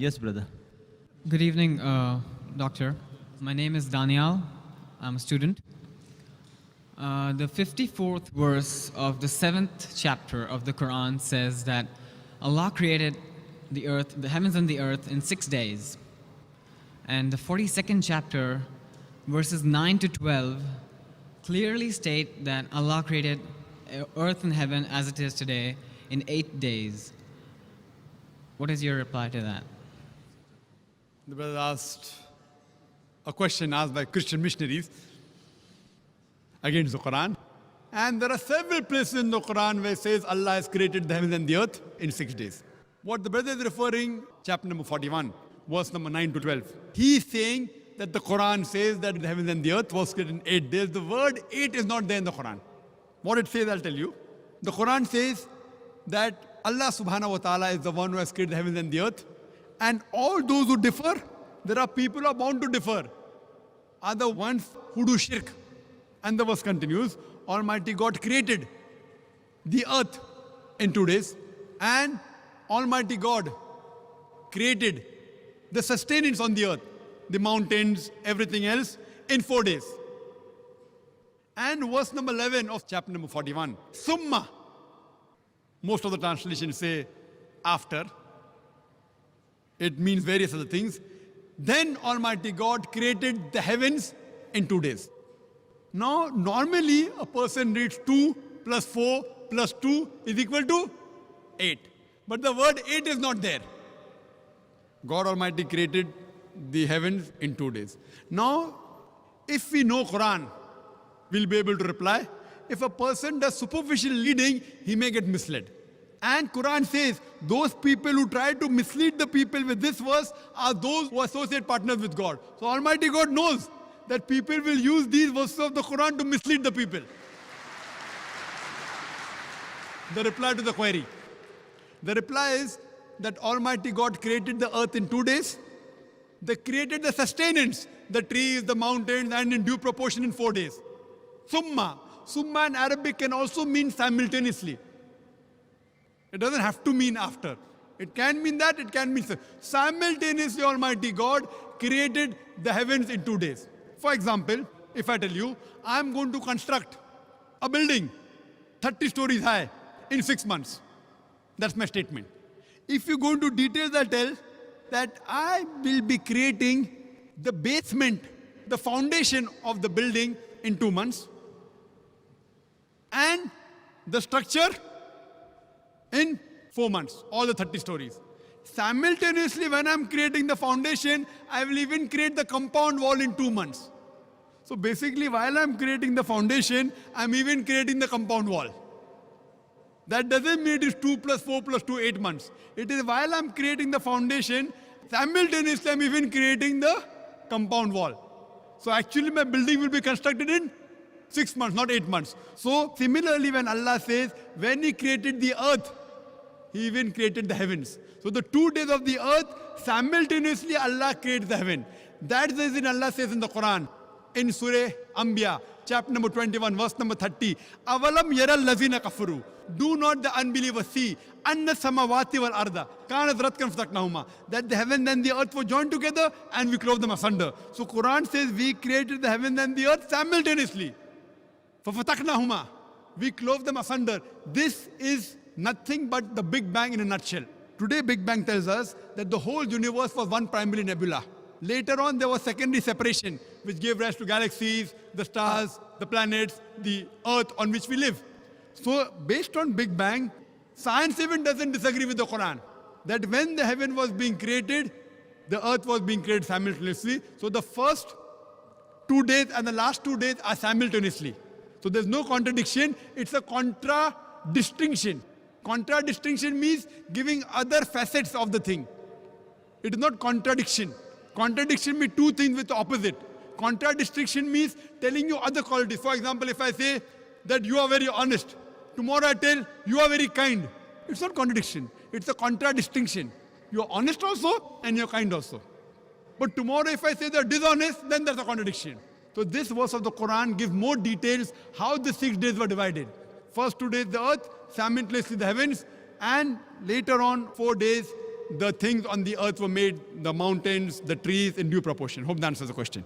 Yes, brother. Good evening, Doctor. My name is Daniel. I'm a student. The 54th verse of the 7th chapter of the Quran says that Allah created the earth, the heavens and the earth in 6 days. And the 42nd chapter, verses 9 to 12, clearly state that Allah created earth and heaven as it is today in 8 days. What is your reply to that? The brother asked a question asked by Christian missionaries against the Quran. And there are several places in the Quran where it says Allah has created the heavens and the earth in 6 days. What the brother is referring, chapter number 41, verse number 9 to 12. He is saying that the Quran says that the heavens and the earth was created in 8 days. The word 8 is not there in the Quran. What it says, I'll tell you. The Quran says that Allah subhanahu wa ta'ala is the one who has created the heavens and the earth. And all those who differ, there are people who are bound to differ, are the ones who do shirk. And the verse continues, Almighty God created the earth in 2 days, and Almighty God created the sustenance on the earth, the mountains, everything else, in 4 days. And verse number 11 of chapter number 41, Summa. Most of the translations say after. It means various other things. Then Almighty God created the heavens in 2 days. Now, normally a person reads 2 plus 4 plus 2 is equal to 8. But the word 8 is not there. God Almighty created the heavens in 2 days. Now, if we know Quran, we'll be able to reply. If a person does superficial reading, he may get misled. And Quran says, those people who try to mislead the people with this verse are those who associate partners with God. So Almighty God knows that people will use these verses of the Quran to mislead the people. The reply to the query. The reply is that Almighty God created the earth in 2 days. They created the sustenance, the trees, the mountains, and in due proportion in 4 days. Summa. Summa in Arabic can also mean simultaneously. It doesn't have to mean after. It can mean that, it can mean simultaneously Almighty God created the heavens in 2 days. For example, if I tell you, I'm going to construct a building 30 stories high in 6 months. That's my statement. If you go into details, I'll tell that I will be creating the basement, the foundation of the building in 2 months, and the structure in 4 months, all the 30 stories. Simultaneously, when I'm creating the foundation, I will even create the compound wall in 2 months. So basically, while I'm creating the foundation, I'm even creating the compound wall. That doesn't mean it is 2 plus 4 plus 2, 8 months. It is while I'm creating the foundation, simultaneously I'm even creating the compound wall. So actually my building will be constructed in 6 months, not 8 months. So similarly, when Allah says, when He created the earth, He even created the heavens. So the 2 days of the earth, simultaneously Allah creates the heaven. That is the reason Allah says in the Quran, in Surah Anbiya, chapter number 21, verse number 30, Avalam yaral lazina kafaru. Do not the unbelievers see anna samawati wal arda kanat ratkan fataknahuma, that the heaven and the earth were joined together and we clove them asunder. So Quran says we created the heaven and the earth simultaneously. فَفَتَقْنَاهُمَا, we clove them asunder. This is nothing but the Big Bang in a nutshell. Today, Big Bang tells us that the whole universe was one primary nebula. Later on, there was secondary separation, which gave rise to galaxies, the stars, the planets, the earth on which we live. So, based on Big Bang, science even doesn't disagree with the Quran, that when the heaven was being created, the earth was being created simultaneously. So, the first 2 days and the last 2 days are simultaneously. So there's no contradiction, it's a contradistinction. Contradistinction means giving other facets of the thing. It is not contradiction. Contradiction means two things with the opposite. Contradistinction means telling you other qualities. For example, if I say that you are very honest, tomorrow I tell you are very kind. It's not contradiction, it's a contradistinction. You are honest also and you're kind also. But tomorrow if I say they're dishonest, then there's a contradiction. So this verse of the Quran gives more details how the 6 days were divided. First 2 days the earth, simultaneously the heavens, and later on 4 days the things on the earth were made, the mountains, the trees, in due proportion. Hope that answers the question.